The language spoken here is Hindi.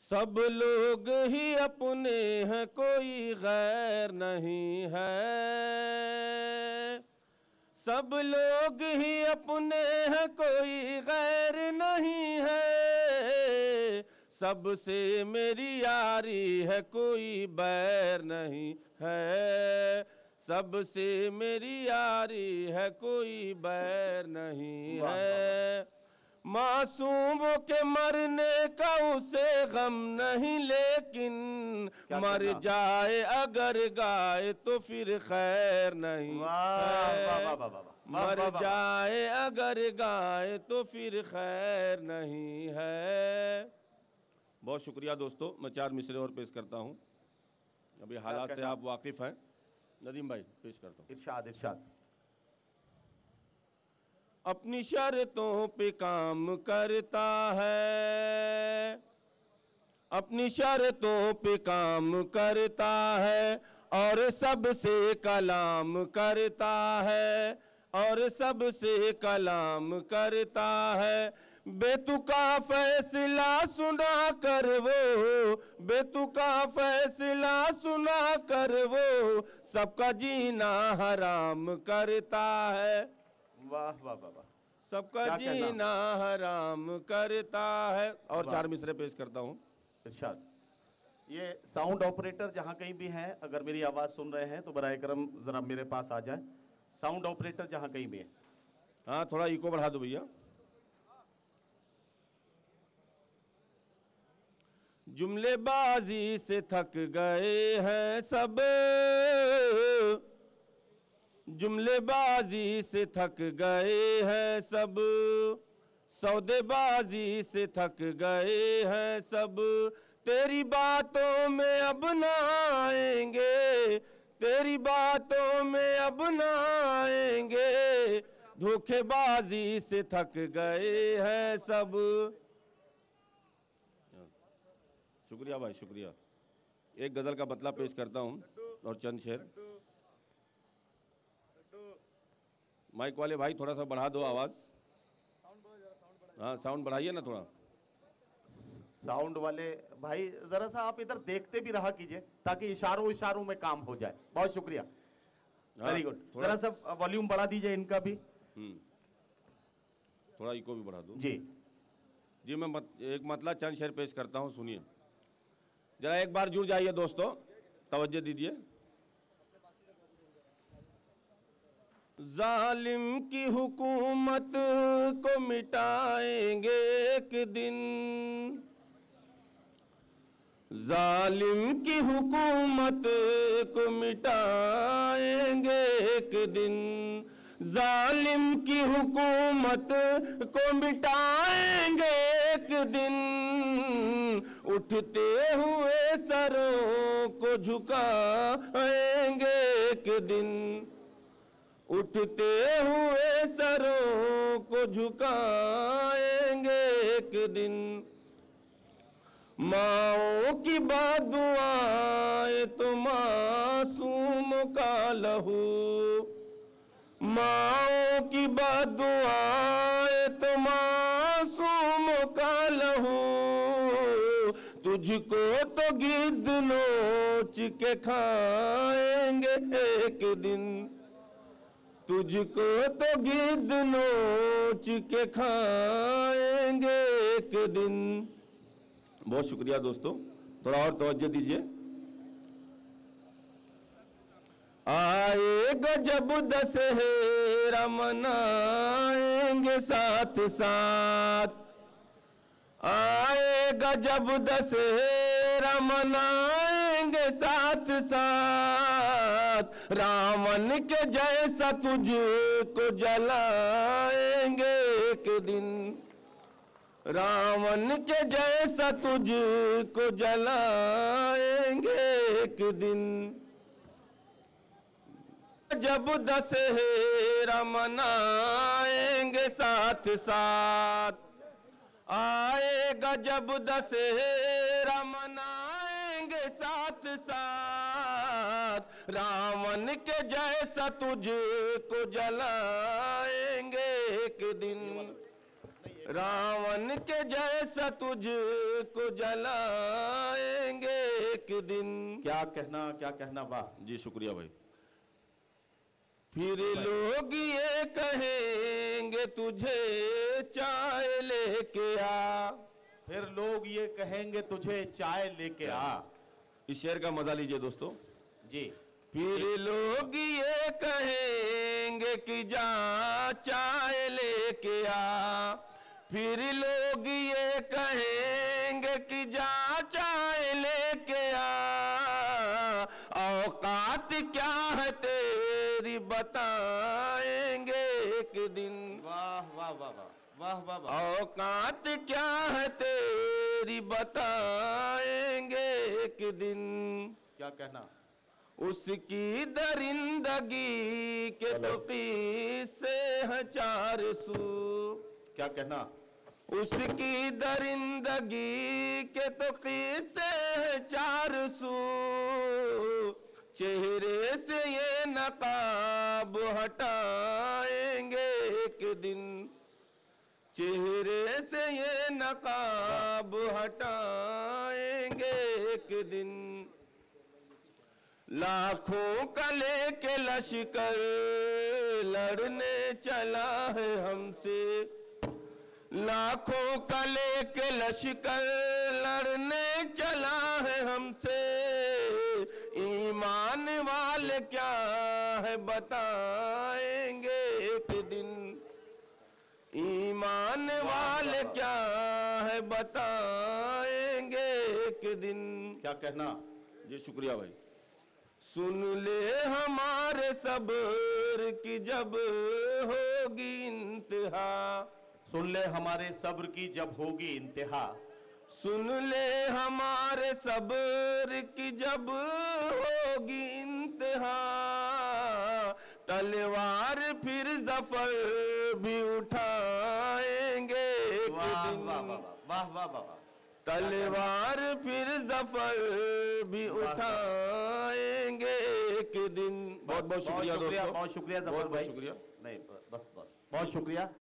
सब लोग ही अपने हैं, कोई गैर नहीं है। सब लोग ही अपने हैं, कोई गैर नहीं है। सबसे मेरी यारी है, कोई बैर नहीं है। सबसे मेरी यारी है, कोई बैर नहीं है। मासूमों के मरने का उसे गम नहीं, लेकिन मर जाए अगर गाय तो फिर खैर नहीं है। मर जाए अगर गाय तो फिर खैर नहीं है। बहुत शुक्रिया दोस्तों। मैं 4 मिसरे और पेश करता हूँ। अभी हालात से आप वाकिफ हैं। नदीम भाई पेश करता हूँ। इरशाद इरशाद। अपनी शर्तों पे काम करता है, अपनी शर्तों पे काम करता है, और सबसे कलाम करता है, और सबसे कलाम करता है। बेतुका फैसला सुना कर वो, बेतुका फैसला सुना कर वो, सबका जीना हराम करता है। वाह वाह वाह वाह। सबका जीना हराम करता है। और 4 मिसरे पेश करता हूँ। इरशाद। ये साउंड ऑपरेटर जहां कहीं भी हैं, अगर मेरी आवाज सुन रहे हैं तो बराए करम जरा मेरे पास आ जाए। साउंड ऑपरेटर जहां कहीं भी है। हाँ, थोड़ा इको बढ़ा दो भैया। जुमलेबाजी से थक गए हैं सब, जुमलेबाजी से थक गए हैं सब, सौदेबाजी से थक गए हैं सब। तेरी बातों में अब ना आएंगे, तेरी बातों में अब ना आएंगे, धोखेबाजी से थक गए हैं सब। शुक्रिया भाई, शुक्रिया। एक गजल का बतला पेश करता हूँ और चंद शेर। माइक वाले भाई थोड़ा सा बढ़ा दो आवाज। हाँ, साउंड बढ़ाइए ना थोड़ा। साउंड वाले भाई जरा सा आप इधर देखते भी रहा कीजिए ताकि इशारों इशारों में काम हो जाए। बहुत शुक्रिया, वेरी गुड। जरा सा वॉल्यूम बढ़ा दीजिए इनका भी। थोड़ा इको भी बढ़ा दो जी जी। मैं एक मतला चंद शेर पेश करता हूँ, सुनिए जरा। एक बार जुड़ जाइए दोस्तों, तवज्जो दीजिए। जालिम की हुकूमत को मिटाएंगे एक दिन, जालिम की हुकूमत को मिटाएंगे एक दिन, जालिम की हुकूमत को मिटाएंगे एक दिन, उठते हुए सरों को झुकाएंगे एक दिन, उठते हुए सरों को झुकाएंगे एक दिन। माओ की बदुआएं तो मासूम का लहू, माओ की बदुआएं तो मासूम का लहू, तुझको तो गिद्ध नोच के खाएंगे एक दिन, तुझको तो गिद्ध नोच के खाएंगे एक दिन। बहुत शुक्रिया दोस्तों, थोड़ा और तवज्जो दीजिए। आएगा जब दशहरा मनाएंगे साथ साथ, आएगा जब दशहरा मनाएंगे साथ साथ, रावण के जैसा तुझको जलाएंगे एक दिन, रावण के जैसा तुझको जलाएंगे एक दिन। जब दशहरा मनाएंगे साथ साथ, आएगा जब दशहरा मनाएंगे साथ साथ, रावण के जैसा तुझको जलाएंगे एक दिन, रावण के जैसा तुझको जलाएंगे एक दिन। क्या कहना, वाह जी शुक्रिया भाई। फिर लोग ये कहेंगे तुझे चाय लेके आ। फिर लोग ये कहेंगे तुझे चाय लेके आ। इस शेर का मजा लीजिए दोस्तों जी। फिर लोग ये कहेंगे कि जा चाय लेके आ। फिर लोग ये कहेंगे कि जा चाय लेके आ। औकात क्या है तेरी बताएंगे एक दिन। वाह वाह वाह वाह वाह वाह। औकात क्या है तेरी बताएंगे एक दिन। क्या कहना, उसकी दरिंदगी के तो किस्से हैं 400। क्या कहना, उसकी दरिंदगी के तो किस्से हैं 400। चेहरे से ये नकाब हटाएंगे एक दिन। चेहरे से ये नकाब हटाएंगे एक दिन। लाखों का लेके लश्कर लड़ने चला है हमसे। लाखों का लेके लश्कर लड़ने चला है हमसे। ईमान वाले क्या है बताएंगे एक दिन। ईमान वाले क्या है बताएंगे एक दिन। क्या कहना, जी शुक्रिया भाई। सुन ले हमारे सब्र की जब होगी इंतहा। सुन ले हमारे सब्र की जब होगी इंतहा। सुन ले हमारे सब्र की जब होगी इंतहा। तलवार फिर जफर भी उठाएंगे एक दिन। वाह वाह वाह वाह। तलवार फिर जफर भी उठाएंगे एक दिन। बहुत बहुत शुक्रिया दोस्तों, बहुत शुक्रिया जफर भाई। शुक्रिया। नहीं बस बहुत शुक्रिया।